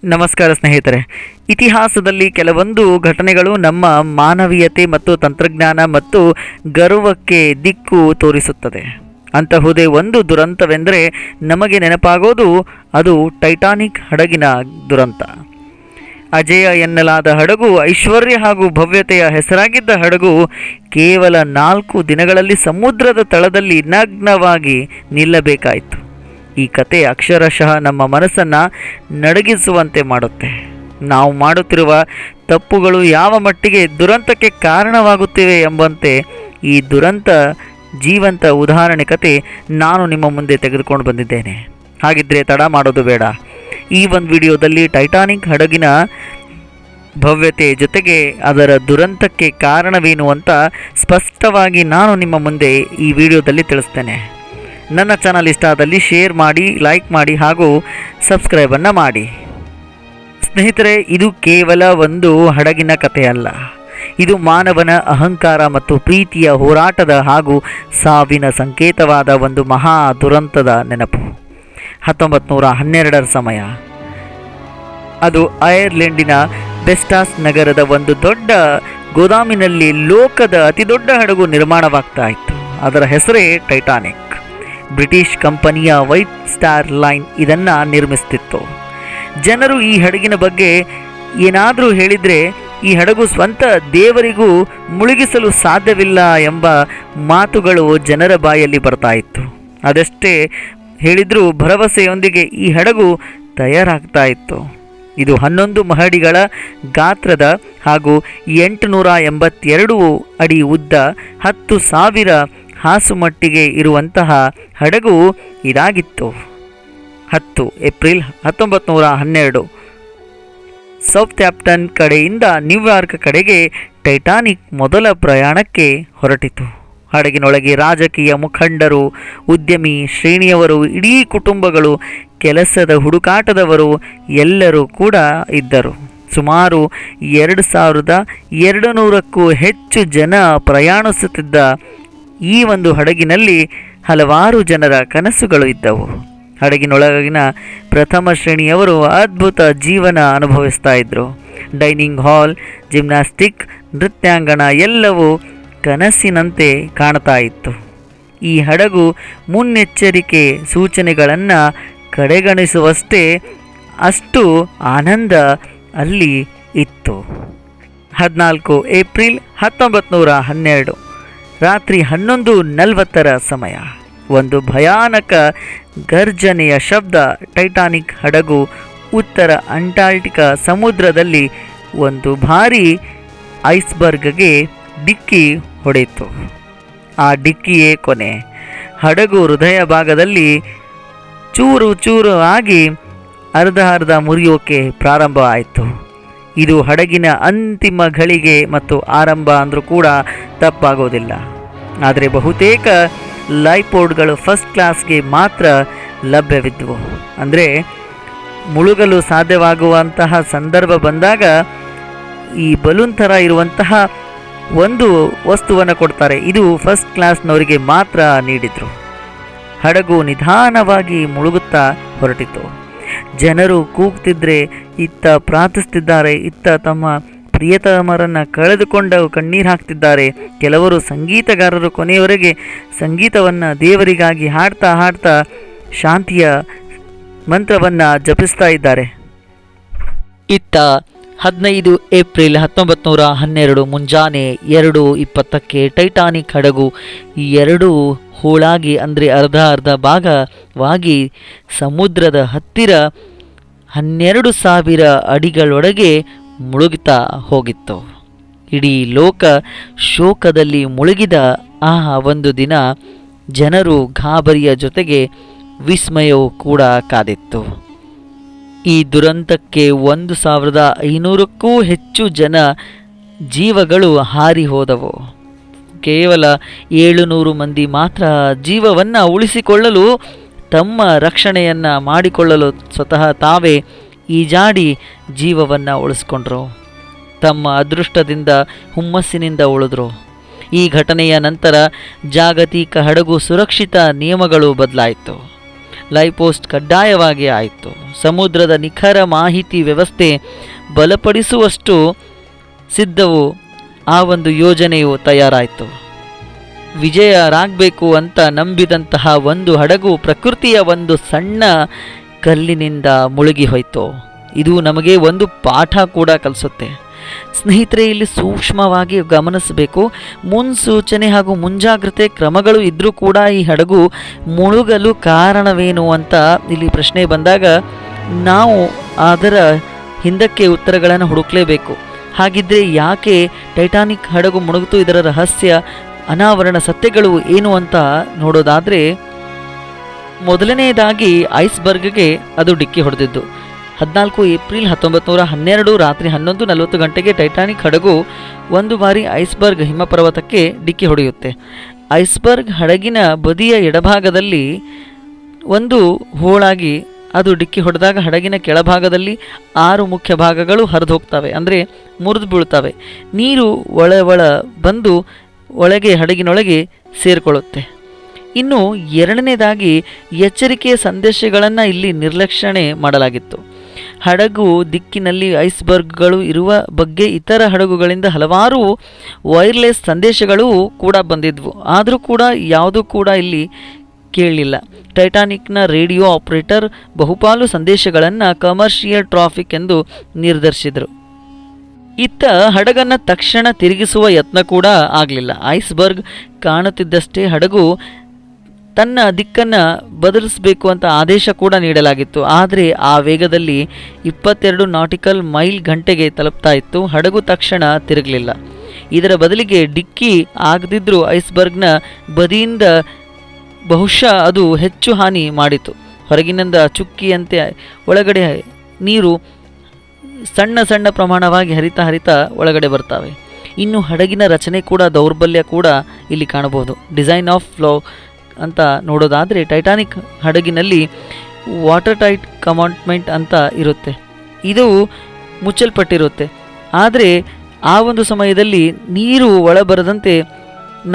ನಮಸ್ಕಾರ ಸ್ನೇಹಿತರೆ. ಇತಿಹಾಸದಲ್ಲಿ ಕೆಲವೊಂದು ಘಟನೆಗಳು ನಮ್ಮ ಮಾನವೀಯತೆ ಮತ್ತು ತಂತ್ರಜ್ಞಾನ ಮತ್ತು ಗರ್ವಕ್ಕೆ ದಿಕ್ಕು ತೋರಿಸುತ್ತದೆ. ಅಂತಹುದೇ ಒಂದು ದುರಂತವೆಂದರೆ ನಮಗೆ ನೆನಪಾಗೋದು ಅದು ಟೈಟಾನಿಕ್ ಹಡಗಿನ ದುರಂತ. ಅಜೇಯ ಎನ್ನಲಾದ ಹಡಗು, ಐಶ್ವರ್ಯ ಹಾಗೂ ಭವ್ಯತೆಯ ಹೆಸರಾಗಿದ್ದ ಹಡಗು ಕೇವಲ 4 ದಿನಗಳಲ್ಲಿ ಸಮುದ್ರದ ತಳದಲ್ಲಿ ನಗ್ನವಾಗಿ ನಿಲ್ಲಬೇಕಾಯಿತು. ಈ ಕತೆ ಅಕ್ಷರಶಃ ನಮ್ಮ ಮನಸ್ಸನ್ನು ನಡಗಿಸುವಂತೆ ಮಾಡುತ್ತೆ. ನಾವು ಮಾಡುತ್ತಿರುವ ತಪ್ಪುಗಳು ಯಾವ ಮಟ್ಟಿಗೆ ದುರಂತಕ್ಕೆ ಕಾರಣವಾಗುತ್ತಿವೆ ಎಂಬಂತೆ ಈ ದುರಂತ ಜೀವಂತ ಉದಾಹರಣೆ ಕತೆ ನಾನು ನಿಮ್ಮ ಮುಂದೆ ತೆಗೆದುಕೊಂಡು ಬಂದಿದ್ದೇನೆ. ಹಾಗಿದ್ದರೆ ತಡ ಮಾಡೋದು ಬೇಡ, ಈ ಒಂದು ವಿಡಿಯೋದಲ್ಲಿ ಟೈಟಾನಿಕ್ ಹಡಗಿನ ಭವ್ಯತೆ ಜೊತೆಗೆ ಅದರ ದುರಂತಕ್ಕೆ ಕಾರಣವೇನು ಅಂತ ಸ್ಪಷ್ಟವಾಗಿ ನಾನು ನಿಮ್ಮ ಮುಂದೆ ಈ ವಿಡಿಯೋದಲ್ಲಿ ತಿಳಿಸ್ತೇನೆ. ನನ್ನ ಚಾನಲ್ ಇಷ್ಟ ಆದಲ್ಲಿ ಶೇರ್ ಮಾಡಿ, ಲೈಕ್ ಮಾಡಿ ಹಾಗೂ ಸಬ್ಸ್ಕ್ರೈಬನ್ನು ಮಾಡಿ. ಸ್ನೇಹಿತರೆ, ಇದು ಕೇವಲ ಒಂದು ಹಡಗಿನ ಕಥೆಯಲ್ಲ. ಇದು ಮಾನವನ ಅಹಂಕಾರ ಮತ್ತು ಪ್ರೀತಿಯ ಹೋರಾಟದ ಹಾಗೂ ಸಾವಿನ ಸಂಕೇತವಾದ ಒಂದು ಮಹಾ ದುರಂತದ ನೆನಪು. 1912ರ ಸಮಯ. ಅದು ಐರ್ಲೆಂಡಿನ ಬೆಸ್ಟಾಸ್ ನಗರದ ಒಂದು ದೊಡ್ಡ ಗೋದಾಮಿನಲ್ಲಿ ಲೋಕದ ಅತಿದೊಡ್ಡ ಹಡಗು ನಿರ್ಮಾಣವಾಗ್ತಾ ಇತ್ತು. ಅದರ ಹೆಸರೇ ಟೈಟಾನಿಕ್. ಬ್ರಿಟಿಷ್ ಕಂಪನಿಯ ವೈಟ್ ಸ್ಟಾರ್ ಲೈನ್ ಇದನ್ನು ನಿರ್ಮಿಸುತ್ತಿತ್ತು. ಜನರು ಈ ಹಡಗಿನ ಬಗ್ಗೆ ಏನಾದರೂ ಹೇಳಿದರೆ ಈ ಹಡಗು ಸ್ವಂತ ದೇವರಿಗೂ ಮುಳುಗಿಸಲು ಸಾಧ್ಯವಿಲ್ಲ ಎಂಬ ಮಾತುಗಳು ಜನರ ಬಾಯಲ್ಲಿ ಬರ್ತಾ ಇತ್ತು. ಅದಷ್ಟೇ ಹೇಳಿದರೂ ಭರವಸೆಯೊಂದಿಗೆ ಈ ಹಡಗು ತಯಾರಾಗ್ತಾ ಇತ್ತು. ಇದು 11 ಮಹಡಿಗಳ ಗಾತ್ರದ ಹಾಗೂ 882 ಅಡಿ ಉದ್ದ, 10,000 ಹಾಸುಮಟ್ಟಿಗೆ ಇರುವಂತಹ ಹಡಗು ಇದಾಗಿತ್ತು. 10 ಏಪ್ರಿಲ್ 1912 ಸೌತ್ಆಂಪ್ಟನ್ ಕಡೆಯಿಂದ ನ್ಯೂಯಾರ್ಕ್ ಕಡೆಗೆ ಟೈಟಾನಿಕ್ ಮೊದಲ ಪ್ರಯಾಣಕ್ಕೆ ಹೊರಟಿತು. ಹಡಗಿನೊಳಗೆ ರಾಜಕೀಯ ಮುಖಂಡರು, ಉದ್ಯಮಿ ಶ್ರೇಣಿಯವರು, ಇಡೀ ಕುಟುಂಬಗಳು, ಕೆಲಸದ ಹುಡುಕಾಟದವರು ಎಲ್ಲರೂ ಕೂಡ ಇದ್ದರು. ಸುಮಾರು 2200ಕ್ಕೂ ಹೆಚ್ಚು ಜನ ಪ್ರಯಾಣಿಸುತ್ತಿದ್ದ ಈ ಒಂದು ಹಡಗಿನಲ್ಲಿ ಹಲವಾರು ಜನರ ಕನಸುಗಳು ಇದ್ದವು. ಹಡಗಿನೊಳಗಿನ ಪ್ರಥಮ ಶ್ರೇಣಿಯವರು ಅದ್ಭುತ ಜೀವನ ಅನುಭವಿಸ್ತಾ ಇದ್ದರು. ಡೈನಿಂಗ್ ಹಾಲ್, ಜಿಮ್ನಾಸ್ಟಿಕ್, ನೃತ್ಯಾಂಗಣ ಎಲ್ಲವೂ ಕನಸಿನಂತೆ ಕಾಣ್ತಾ ಇತ್ತು. ಈ ಹಡಗು ಮುನ್ನೆಚ್ಚರಿಕೆ ಸೂಚನೆಗಳನ್ನು ಕಡೆಗಣಿಸುವಷ್ಟೇ ಅಷ್ಟು ಆನಂದ ಅಲ್ಲಿ ಇತ್ತು. 14 ಏಪ್ರಿಲ್ 1912 ರಾತ್ರಿ 11:40ರ ಸಮಯ. ಒಂದು ಭಯಾನಕ ಗರ್ಜನೆಯ ಶಬ್ದ. ಟೈಟಾನಿಕ್ ಹಡಗು ಉತ್ತರ ಅಂಟಾರ್ಟಿಕಾ ಸಮುದ್ರದಲ್ಲಿ ಒಂದು ಭಾರೀ ಐಸ್ಬರ್ಗ್ಗೆ ಡಿಕ್ಕಿ ಹೊಡೆಯಿತು. ಆ ಡಿಕ್ಕಿಯೇ ಕೊನೆ. ಹಡಗು ಹೃದಯ ಭಾಗದಲ್ಲಿ ಚೂರು ಚೂರು ಆಗಿ ಅರ್ಧ ಮುರಿಯೋಕೆ ಪ್ರಾರಂಭ ಆಯಿತು. ಇದು ಹಡಗಿನ ಅಂತಿಮ ಘಳಿಗೆ ಮತ್ತು ಆರಂಭ ಅಂದರೂ ಕೂಡ ತಪ್ಪಾಗೋದಿಲ್ಲ. ಆದರೆ ಬಹುತೇಕ ಲೈಫ್ಬೋಟ್ಗಳು ಫಸ್ಟ್ ಕ್ಲಾಸ್ಗೆ ಮಾತ್ರ ಲಭ್ಯವಿದ್ದವು. ಅಂದರೆ ಮುಳುಗಲು ಸಾಧ್ಯವಾಗುವಂತಹ ಸಂದರ್ಭ ಬಂದಾಗ ಈ ಬಲೂನ್ ಥರ ಇರುವಂತಹ ಒಂದು ವಸ್ತುವನ್ನು ಕೊಡ್ತಾರೆ. ಇದು ಫಸ್ಟ್ ಕ್ಲಾಸ್ನವರಿಗೆ ಮಾತ್ರ ನೀಡಿದರು. ಹಡಗು ನಿಧಾನವಾಗಿ ಮುಳುಗುತ್ತಾ ಹೊರಟಿತು. ಜನರು ಕೂಗ್ತಿದ್ರೆ, ಇತ್ತ ಪ್ರಾರ್ಥಿಸ್ತಿದ್ದಾರೆ, ಇತ್ತ ತಮ್ಮ ಪ್ರಿಯತಮರನ್ನು ಕಳೆದುಕೊಂಡು ಕಣ್ಣೀರು ಹಾಕ್ತಿದ್ದಾರೆ. ಕೆಲವರು ಸಂಗೀತಗಾರರು ಕೊನೆಯವರೆಗೆ ಸಂಗೀತವನ್ನು ದೇವರಿಗಾಗಿ ಹಾಡ್ತಾ ಹಾಡ್ತಾ ಶಾಂತಿಯ ಮಂತ್ರವನ್ನು ಜಪಿಸ್ತಾ ಇದ್ದಾರೆ. ಇತ್ತ 15 ಏಪ್ರಿಲ್ 1912 ಮುಂಜಾನೆ 2:20ಕ್ಕೆ ಟೈಟಾನಿಕ್ ಹಡಗು 2 ಹೋಳಾಗಿ, ಅಂದರೆ ಅರ್ಧ ಭಾಗವಾಗಿ ಸಮುದ್ರದ ಹತ್ತಿರ 12,000 ಅಡಿಗಳೊಳಗೆ ಮುಳುಗುತ್ತಾ ಹೋಗಿತ್ತು. ಇಡೀ ಲೋಕ ಶೋಕದಲ್ಲಿ ಮುಳುಗಿದ ಆ ಒಂದು ದಿನ ಜನರು ಗಾಬರಿಯ ಜೊತೆಗೆ ವಿಸ್ಮಯವೂ ಕೂಡ ಕಾದಿತ್ತು. ಈ ದುರಂತಕ್ಕೆ 1,500ಕ್ಕೂ ಹೆಚ್ಚು ಜನ ಜೀವಗಳು ಹಾರಿ ಹೋದವು. ಕೇವಲ 700 ಮಂದಿ ಮಾತ್ರ ಜೀವವನ್ನು ಉಳಿಸಿಕೊಳ್ಳಲು, ತಮ್ಮ ರಕ್ಷಣೆಯನ್ನು ಮಾಡಿಕೊಳ್ಳಲು ಸ್ವತಃ ತಾವೇ ಈಜಾಡಿ ಜೀವವನ್ನು ಉಳಿಸ್ಕೊಂಡ್ರು. ತಮ್ಮ ಅದೃಷ್ಟದಿಂದ, ಹುಮ್ಮಸ್ಸಿನಿಂದ ಉಳಿದ್ರು. ಈ ಘಟನೆಯ ನಂತರ ಜಾಗತಿಕ ಹಡಗು ಸುರಕ್ಷಿತ ನಿಯಮಗಳು ಬದಲಾಯಿತು. ಲೈವ್ ಪೋಸ್ಟ್ ಕಡ್ಡಾಯವಾಗಿ ಆಯಿತು. ಸಮುದ್ರದ ನಿಖರ ಮಾಹಿತಿ ವ್ಯವಸ್ಥೆ ಬಲಪಡಿಸುವಷ್ಟು ಸಿದ್ಧವು ಆ ಒಂದು ಯೋಜನೆಯು ತಯಾರಾಯಿತು. ವಿಜಯರಾಗಬೇಕು ಅಂತ ನಂಬಿದಂತಹ ಒಂದು ಹಡಗು ಪ್ರಕೃತಿಯ ಒಂದು ಸಣ್ಣ ಕಲ್ಲಿನಿಂದ ಮುಳುಗಿ ಹೋಯಿತು. ಇದು ನಮಗೆ ಒಂದು ಪಾಠ ಕೂಡ ಕಲಿಸುತ್ತೆ. ಸ್ನೇಹಿತರೆ, ಇಲ್ಲಿ ಸೂಕ್ಷ್ಮವಾಗಿ ಗಮನಿಸಬೇಕು. ಮುನ್ಸೂಚನೆ ಹಾಗೂ ಮುಂಜಾಗ್ರತೆ ಕ್ರಮಗಳು ಇದ್ದರೂ ಕೂಡ ಈ ಹಡಗು ಮುಳುಗಲು ಕಾರಣವೇನು ಅಂತ ಇಲ್ಲಿ ಪ್ರಶ್ನೆ ಬಂದಾಗ ನಾವು ಅದರ ಹಿಂದಕ್ಕೆ ಉತ್ತರಗಳನ್ನು ಹುಡುಕಲೇಬೇಕು. ಹಾಗಿದ್ರೆ ಯಾಕೆ ಟೈಟಾನಿಕ್ ಹಡಗು ಮುಳುಗಿತು, ಇದರ ರಹಸ್ಯ, ಅನಾವರಣ ಸತ್ಯಗಳು ಏನು ಅಂತ ನೋಡೋದಾದರೆ, ಮೊದಲನೆಯದಾಗಿ ಐಸ್ಬರ್ಗ್ಗೆ ಅದು ಡಿಕ್ಕಿ ಹೊಡೆದಿದ್ದು 14 ಏಪ್ರಿಲ್ 1912 ರಾತ್ರಿ 11:40 ಗಂಟೆಗೆ ಟೈಟಾನಿಕ್ ಹಡಗು ಒಂದು ಬಾರಿ ಐಸ್ಬರ್ಗ್ ಹಿಮಪರ್ವತಕ್ಕೆ ಡಿಕ್ಕಿ ಹೊಡೆಯುತ್ತೆ. ಐಸ್ಬರ್ಗ್ ಹಡಗಿನ ಬದಿಯ ಎಡಭಾಗದಲ್ಲಿ ಒಂದು ಹೋಳಾಗಿ ಅದು ಡಿಕ್ಕಿ ಹೊಡೆದಾಗ ಹಡಗಿನ ಕೆಳಭಾಗದಲ್ಲಿ 6 ಮುಖ್ಯ ಭಾಗಗಳು ಹರಿದು ಹೋಗ್ತವೆ, ಅಂದರೆ ಮುರಿದು ಬೀಳ್ತವೆ. ನೀರು ಒಳ ಬಂದು ಒಳಗೆ ಹಡಗಿನೊಳಗೆ ಸೇರಿಕೊಳ್ಳುತ್ತೆ. ಇನ್ನು ಎರಡನೇದಾಗಿ ಎಚ್ಚರಿಕೆಯ ಸಂದೇಶಗಳನ್ನು ಇಲ್ಲಿ ನಿರ್ಲಕ್ಷಣೆ ಮಾಡಲಾಗಿತ್ತು. ಹಡಗು ದಿಕ್ಕಿನಲ್ಲಿ ಐಸ್ಬರ್ಗ್ಗಳು ಇರುವ ಬಗ್ಗೆ ಇತರ ಹಡಗುಗಳಿಂದ ಹಲವಾರು ವೈರ್ಲೆಸ್ ಸಂದೇಶಗಳು ಕೂಡ ಬಂದಿದ್ವು. ಆದರೂ ಕೂಡ ಯಾವುದೂ ಕೂಡ ಇಲ್ಲಿ ಕೇಳಲಿಲ್ಲ. ಟೈಟಾನಿಕ್ನ ರೇಡಿಯೋ ಆಪರೇಟರ್ ಬಹುಪಾಲು ಸಂದೇಶಗಳನ್ನು ಕಮರ್ಷಿಯಲ್ ಟ್ರಾಫಿಕ್ ಎಂದು ನಿರ್ಧರಿಸಿದರು. ಇತ್ತ ಹಡಗನ್ನು ತಕ್ಷಣ ತಿರುಗಿಸುವ ಯತ್ನ ಕೂಡ ಆಗಲಿಲ್ಲ. ಐಸ್ಬರ್ಗ್ ಕಾಣುತ್ತಿದ್ದಷ್ಟೇ ಹಡಗು ತನ್ನ ದಿಕ್ಕನ್ನು ಬದಲಿಸಬೇಕು ಅಂತ ಆದೇಶ ಕೂಡ ನೀಡಲಾಗಿತ್ತು. ಆದರೆ ಆ ವೇಗದಲ್ಲಿ 22 ನಾಟಿಕಲ್ ಮೈಲ್ ಗಂಟೆಗೆ ತಲುಪ್ತಾ ಇತ್ತು. ಹಡಗು ತಕ್ಷಣ ತಿರುಗಲಿಲ್ಲ. ಇದರ ಬದಲಿಗೆ ಡಿಕ್ಕಿ ಆಗದಿದ್ದರೂ ಐಸ್ಬರ್ಗ್ನ ಬದಿಯಿಂದ ಬಹುಶಃ ಅದು ಹೆಚ್ಚು ಹಾನಿ ಮಾಡಿತು. ಹೊರಗಿನಿಂದ ಚುಕ್ಕಿಯಂತೆ ಒಳಗಡೆ ನೀರು ಸಣ್ಣ ಸಣ್ಣ ಪ್ರಮಾಣವಾಗಿ ಹರಿತಾ ಒಳಗಡೆ ಬರ್ತವೆ. ಇನ್ನು ಹಡಗಿನ ರಚನೆ ಕೂಡ ದೌರ್ಬಲ್ಯ ಕೂಡ ಇಲ್ಲಿ ಕಾಣಬಹುದು. ಡಿಸೈನ್ ಆಫ್ ಫ್ಲೋ ಅಂತ ನೋಡೋದಾದರೆ ಟೈಟಾನಿಕ್ ಹಡಗಿನಲ್ಲಿ ವಾಟರ್ ಟೈಟ್ ಕಮಾಂಟ್ಮೆಂಟ್ ಅಂತ ಇರುತ್ತೆ. ಇದು ಮುಚ್ಚಲ್ಪಟ್ಟಿರುತ್ತೆ. ಆದರೆ ಆ ಒಂದು ಸಮಯದಲ್ಲಿ ನೀರು ಒಳಬರದಂತೆ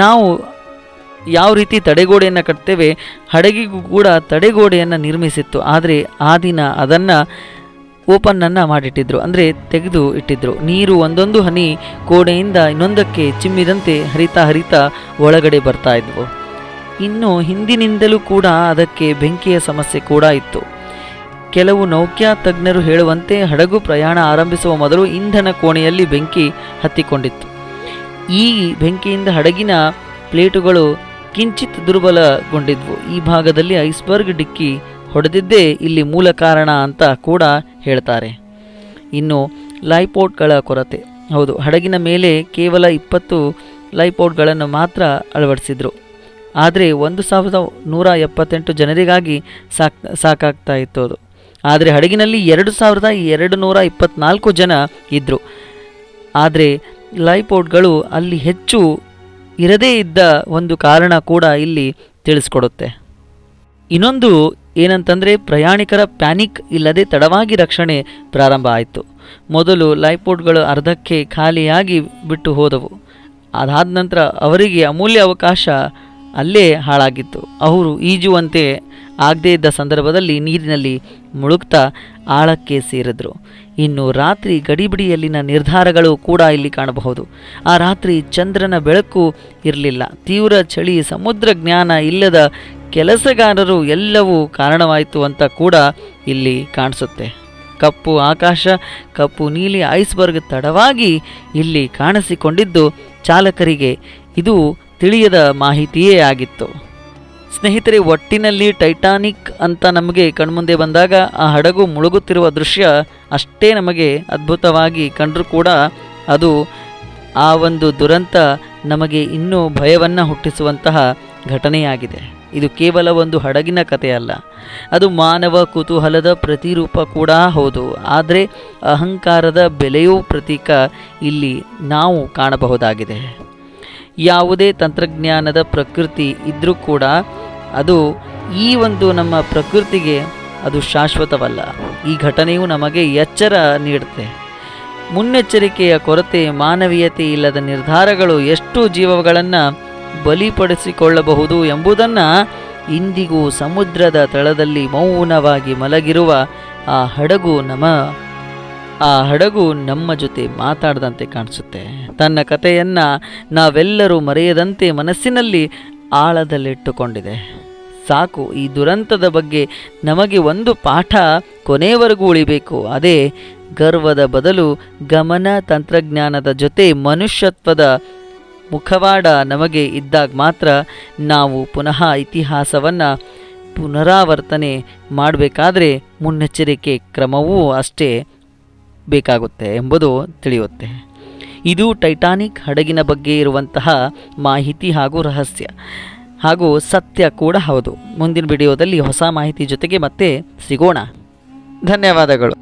ನಾವು ಯಾವ ರೀತಿ ತಡೆಗೋಡೆಯನ್ನು ಕಟ್ತೇವೆ, ಹಡಗಿಗೂ ಕೂಡ ತಡೆಗೋಡೆಯನ್ನು ನಿರ್ಮಿಸಿತ್ತು. ಆದರೆ ಆ ದಿನ ಅದನ್ನು ಓಪನ್ನನ್ನು ಮಾಡಿಟ್ಟಿದ್ರು, ಅಂದರೆ ತೆಗೆದು ಇಟ್ಟಿದ್ರು. ನೀರು ಒಂದೊಂದು ಹನಿ ಗೋಡೆಯಿಂದ ಇನ್ನೊಂದಕ್ಕೆ ಚಿಮ್ಮಿದಂತೆ ಹರಿತಾ ಒಳಗಡೆ ಬರ್ತಾ ಇದ್ವು. ಇನ್ನು ಹಿಂದಿನಿಂದಲೂ ಕೂಡ ಅದಕ್ಕೆ ಬೆಂಕಿಯ ಸಮಸ್ಯೆ ಕೂಡ ಇತ್ತು. ಕೆಲವು ನೌಕ್ಯಾ ತಜ್ಞರು ಹೇಳುವಂತೆ ಹಡಗು ಪ್ರಯಾಣ ಆರಂಭಿಸುವ ಮೊದಲು ಇಂಧನ ಕೋಣೆಯಲ್ಲಿ ಬೆಂಕಿ ಹತ್ತಿಕೊಂಡಿತ್ತು. ಈ ಬೆಂಕಿಯಿಂದ ಹಡಗಿನ ಪ್ಲೇಟುಗಳು ಕಿಂಚಿತ್ ದುರ್ಬಲಗೊಂಡಿದ್ವು. ಈ ಭಾಗದಲ್ಲಿ ಐಸ್ಬರ್ಗ್ ಡಿಕ್ಕಿ ಹೊಡೆದಿದ್ದೇ ಇಲ್ಲಿ ಮೂಲ ಕಾರಣ ಅಂತ ಕೂಡ ಹೇಳ್ತಾರೆ. ಇನ್ನು ಲೈಫ್ಬೋಟ್ಗಳ ಕೊರತೆ. ಹೌದು, ಹಡಗಿನ ಮೇಲೆ ಕೇವಲ 20 ಲೈಫ್ಬೋಟ್ಗಳನ್ನು ಮಾತ್ರ ಅಳವಡಿಸಿದ್ರು. ಆದರೆ 1178 ಜನರಿಗಾಗಿ ಸಾಕಾಗ್ತಾ ಇತ್ತು ಅದು. ಆದರೆ ಹಡಗಿನಲ್ಲಿ 2224 ಜನ ಇದ್ದರು. ಆದರೆ ಲೈಫ್ಬೋಟ್ಗಳು ಅಲ್ಲಿ ಹೆಚ್ಚು ಇರದೇ ಇದ್ದ ಒಂದು ಕಾರಣ ಕೂಡ ಇಲ್ಲಿ ತಿಳಿಸ್ಕೊಡುತ್ತೆ. ಇನ್ನೊಂದು ಏನಂತಂದರೆ, ಪ್ರಯಾಣಿಕರ ಪ್ಯಾನಿಕ್ ಇಲ್ಲದೆ ತಡವಾಗಿ ರಕ್ಷಣೆ ಪ್ರಾರಂಭ ಆಯಿತು. ಮೊದಲು ಲೈಫ್ಬೋಟ್ಗಳು ಅರ್ಧಕ್ಕೆ ಖಾಲಿಯಾಗಿ ಬಿಟ್ಟು ಹೋದವು. ಅದಾದ ನಂತರ ಅವರಿಗೆ ಅಮೂಲ್ಯ ಅವಕಾಶ ಅಲ್ಲೇ ಹಾಳಾಗಿತ್ತು. ಅವರು ಈಜುವಂತೆ ಆಗದೇ ಇದ್ದ ಸಂದರ್ಭದಲ್ಲಿ ನೀರಿನಲ್ಲಿ ಮುಳುಗ್ತಾ ಆಳಕ್ಕೆ ಸೇರಿದ್ರು. ಇನ್ನು ರಾತ್ರಿ ಗಡಿಬಿಡಿಯಲ್ಲಿನ ನಿರ್ಧಾರಗಳು ಕೂಡ ಇಲ್ಲಿ ಕಾಣಬಹುದು. ಆ ರಾತ್ರಿ ಚಂದ್ರನ ಬೆಳಕು ಇರಲಿಲ್ಲ, ತೀವ್ರ ಚಳಿ, ಸಮುದ್ರ ಜ್ಞಾನ ಇಲ್ಲದ ಕೆಲಸಗಾರರು ಎಲ್ಲವೂ ಕಾರಣವಾಯಿತು ಅಂತ ಕೂಡ ಇಲ್ಲಿ ಕಾಣಿಸುತ್ತೆ. ಕಪ್ಪು ಆಕಾಶ, ಕಪ್ಪು ನೀಲಿ ಐಸ್ಬರ್ಗ್ ತಡವಾಗಿ ಇಲ್ಲಿ ಕಾಣಿಸಿಕೊಂಡಿದ್ದು ಚಾಲಕರಿಗೆ ಇದು ತಿಳಿಯದ ಮಾಹಿತಿಯೇ ಆಗಿತ್ತು. ಸ್ನೇಹಿತರೆ, ಒಟ್ಟಿನಲ್ಲಿ ಟೈಟಾನಿಕ್ ಅಂತ ನಮಗೆ ಕಣ್ಮುಂದೆ ಬಂದಾಗ ಆ ಹಡಗು ಮುಳುಗುತ್ತಿರುವ ದೃಶ್ಯ ಅಷ್ಟೇ ನಮಗೆ ಅದ್ಭುತವಾಗಿ ಕಂಡರೂ ಕೂಡ ಅದು ಆ ಒಂದು ದುರಂತ ನಮಗೆ ಇನ್ನೂ ಭಯವನ್ನು ಹುಟ್ಟಿಸುವಂತಹ ಘಟನೆಯಾಗಿದೆ. ಇದು ಕೇವಲ ಒಂದು ಹಡಗಿನ ಕಥೆಯಲ್ಲ, ಅದು ಮಾನವ ಕುತೂಹಲದ ಪ್ರತಿರೂಪ ಕೂಡ ಹೌದು. ಆದರೆ ಅಹಂಕಾರದ ಬೆಲೆಯೂ ಪ್ರತೀಕ ಇಲ್ಲಿ ನಾವು ಕಾಣಬಹುದಾಗಿದೆ. ಯಾವುದೇ ತಂತ್ರಜ್ಞಾನದ ಪ್ರಕೃತಿ ಇದ್ದರೂ ಕೂಡ ಅದು ಈ ಒಂದು ನಮ್ಮ ಪ್ರಕೃತಿಗೆ ಅದು ಶಾಶ್ವತವಲ್ಲ. ಈ ಘಟನೆಯು ನಮಗೆ ಎಚ್ಚರ ನೀಡುತ್ತೆ. ಮುನ್ನೆಚ್ಚರಿಕೆಯ ಕೊರತೆ, ಮಾನವೀಯತೆ ಇಲ್ಲದ ನಿರ್ಧಾರಗಳು ಎಷ್ಟು ಜೀವಗಳನ್ನು ಬಲಿಪಡಿಸಿಕೊಳ್ಳಬಹುದು ಎಂಬುದನ್ನು ಇಂದಿಗೂ ಸಮುದ್ರದ ತಳದಲ್ಲಿ ಮೌನವಾಗಿ ಮಲಗಿರುವ ಆ ಹಡಗು ನಮ್ಮ ಜೊತೆ ಮಾತಾಡದಂತೆ ಕಾಣಿಸುತ್ತೆ. ತನ್ನ ಕಥೆಯನ್ನು ನಾವೆಲ್ಲರೂ ಮರೆಯದಂತೆ ಮನಸ್ಸಿನಲ್ಲಿ ಆಳದಲ್ಲಿಟ್ಟುಕೊಂಡಿದೆ. ಸಾಕು, ಈ ದುರಂತದ ಬಗ್ಗೆ ನಮಗೆ ಒಂದು ಪಾಠ ಕೊನೆಯವರೆಗೂ ಉಳಿಬೇಕು. ಅದೇ ಗರ್ವದ ಬದಲು ಗಮನ, ತಂತ್ರಜ್ಞಾನದ ಜೊತೆ ಮನುಷ್ಯತ್ವದ ಮುಖವಾಡ ನಮಗೆ ಇದ್ದಾಗ ಮಾತ್ರ ನಾವು ಪುನಃ ಇತಿಹಾಸವನ್ನು ಪುನರಾವರ್ತನೆ ಮಾಡಬೇಕಾದ್ರೆ ಮುನ್ನೆಚ್ಚರಿಕೆ ಕ್ರಮವೂ ಅಷ್ಟೇ ಬೇಕಾಗುತ್ತೆ ಎಂಬುದು ತಿಳಿಯುತ್ತೆ. ಇದು ಟೈಟಾನಿಕ್ ಹಡಗಿನ ಬಗ್ಗೆ ಇರುವಂತಹ ಮಾಹಿತಿ ಹಾಗೂ ರಹಸ್ಯ ಹಾಗೂ ಸತ್ಯ ಕೂಡ ಹೌದು. ಮುಂದಿನ ವಿಡಿಯೋದಲ್ಲಿ ಹೊಸ ಮಾಹಿತಿ ಜೊತೆಗೆ ಮತ್ತೆ ಸಿಗೋಣ. ಧನ್ಯವಾದಗಳು.